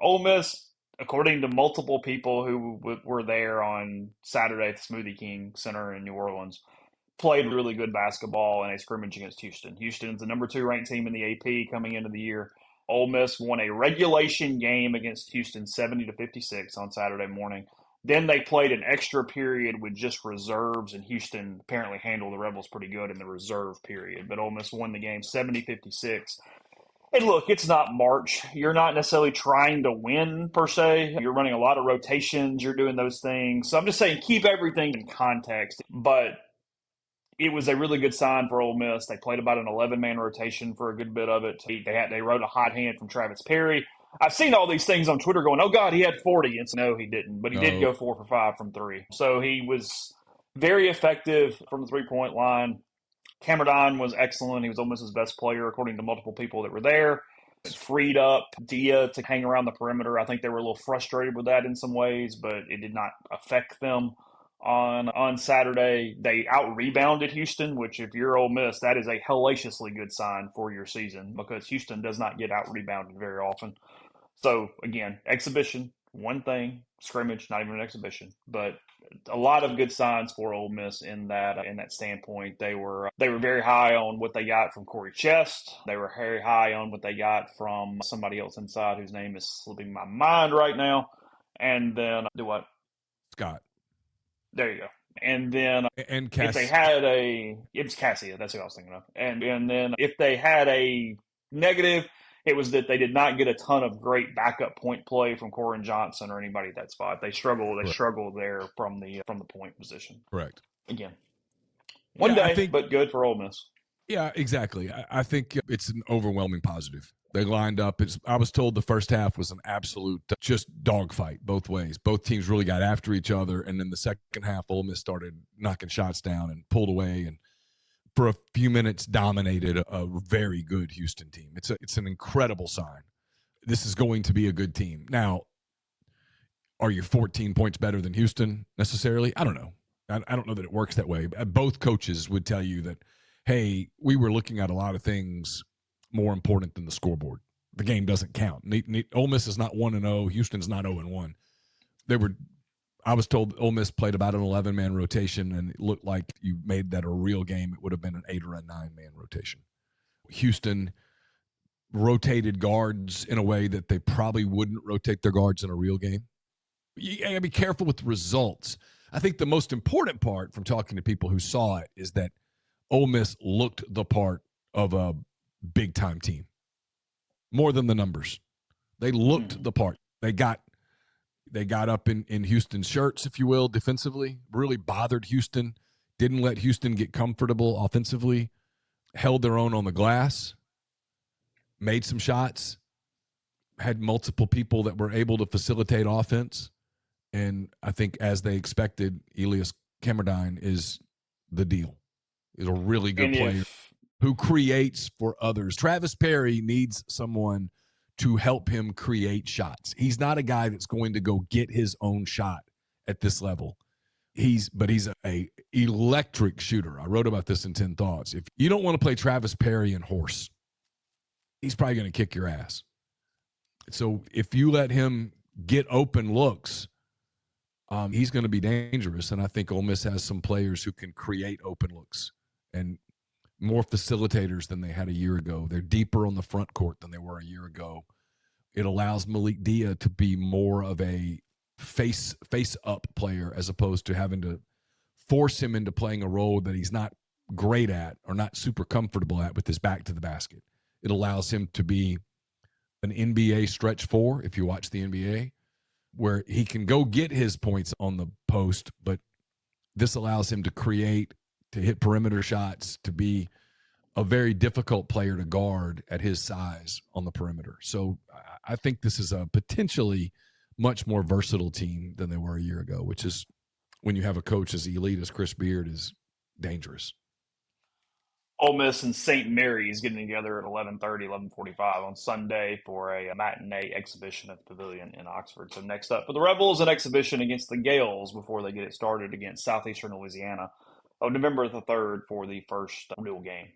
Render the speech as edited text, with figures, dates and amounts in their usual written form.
Ole Miss, according to multiple people who were there on Saturday at the Smoothie King Center in New Orleans, played really good basketball in a scrimmage against Houston. Houston is the number 2 ranked team in the AP coming into the year. Ole Miss won a regulation game against Houston 70-56 on Saturday morning. Then they played an extra period with just reserves, and Houston apparently handled the Rebels pretty good in the reserve period. But Ole Miss won the game 70-56. And look, it's not March. You're not necessarily trying to win per se. You're running a lot of rotations. You're doing those things. So I'm just saying keep everything in context. But it was a really good sign for Ole Miss. They played about an 11-man rotation for a good bit of it. They wrote a hot hand from Travis Perry. I've seen all these things on Twitter going, oh, God, he had 40. And so, no, he didn't. But he did go 4 for 5 from 3. So he was very effective from the three-point line. Kamardine was excellent. He was Ole Miss's best player, according to multiple people that were there. Freed up Dia to hang around the perimeter. I think they were a little frustrated with that in some ways, but it did not affect them. On Saturday, they out-rebounded Houston, which if you're Ole Miss, that is a hellaciously good sign for your season because Houston does not get out-rebounded very often. So, again, exhibition, one thing, scrimmage, not even an exhibition. But a lot of good signs for Ole Miss in that standpoint. They were very high on what they got from Corey Chest. They were very high on what they got from somebody else inside whose name is slipping my mind right now. And then, do what? Scott. There you go. And then and if they had it's Cassia, that's who I was thinking of. And then if they had a negative, it was that they did not get a ton of great backup point play from Corin Johnson or anybody at that spot. They struggled there from the point position. Correct. Again, one day, but good for Ole Miss. Yeah, exactly. I think it's an overwhelming positive. They lined up. I was told the first half was an absolute just dogfight both ways. Both teams really got after each other, and then the second half, Ole Miss started knocking shots down and pulled away, and for a few minutes dominated a very good Houston team. It's an incredible sign. This is going to be a good team. Now, are you 14 points better than Houston necessarily? I don't know. I don't know that it works that way. Both coaches would tell you that, hey, we were looking at a lot of things more important than the scoreboard. The game doesn't count. Ole Miss is not 1-0. Houston's not 0-1. I was told Ole Miss played about an 11-man rotation, and it looked like you made that a real game. It would have been an 8 or a 9-man rotation. Houston rotated guards in a way that they probably wouldn't rotate their guards in a real game. You got to be careful with the results. I think the most important part from talking to people who saw it is that Ole Miss looked the part of a big-time team more than the numbers. They looked the part. They got up in Houston's shirts, if you will, defensively, really bothered Houston, didn't let Houston get comfortable offensively, held their own on the glass, made some shots, had multiple people that were able to facilitate offense. And I think as they expected, Illias Kamardine is the deal. He's a really good player who creates for others. Travis Perry needs someone to help him create shots. He's not a guy that's going to go get his own shot at this level. But he's a electric shooter. I wrote about this in 10 Thoughts. If you don't want to play Travis Perry and horse, he's probably going to kick your ass. So if you let him get open looks, he's going to be dangerous. And I think Ole Miss has some players who can create open looks and more facilitators than they had a year ago. They're deeper on the front court than they were a year ago. It allows Malik Dia to be more of a face-up player as opposed to having to force him into playing a role that he's not great at or not super comfortable at with his back to the basket. It allows him to be an NBA stretch four, if you watch the NBA, where he can go get his points on the post, but this allows him to create, to hit perimeter shots, to be a very difficult player to guard at his size on the perimeter. So I think this is a potentially much more versatile team than they were a year ago, which is, when you have a coach as elite as Chris Beard, is dangerous. Ole Miss and St. Mary's getting together at 11:30, 11:45 on Sunday for a matinee exhibition at the Pavilion in Oxford. So next up for the Rebels, an exhibition against the Gales before they get it started against Southeastern Louisiana on November the 3rd for the first real game.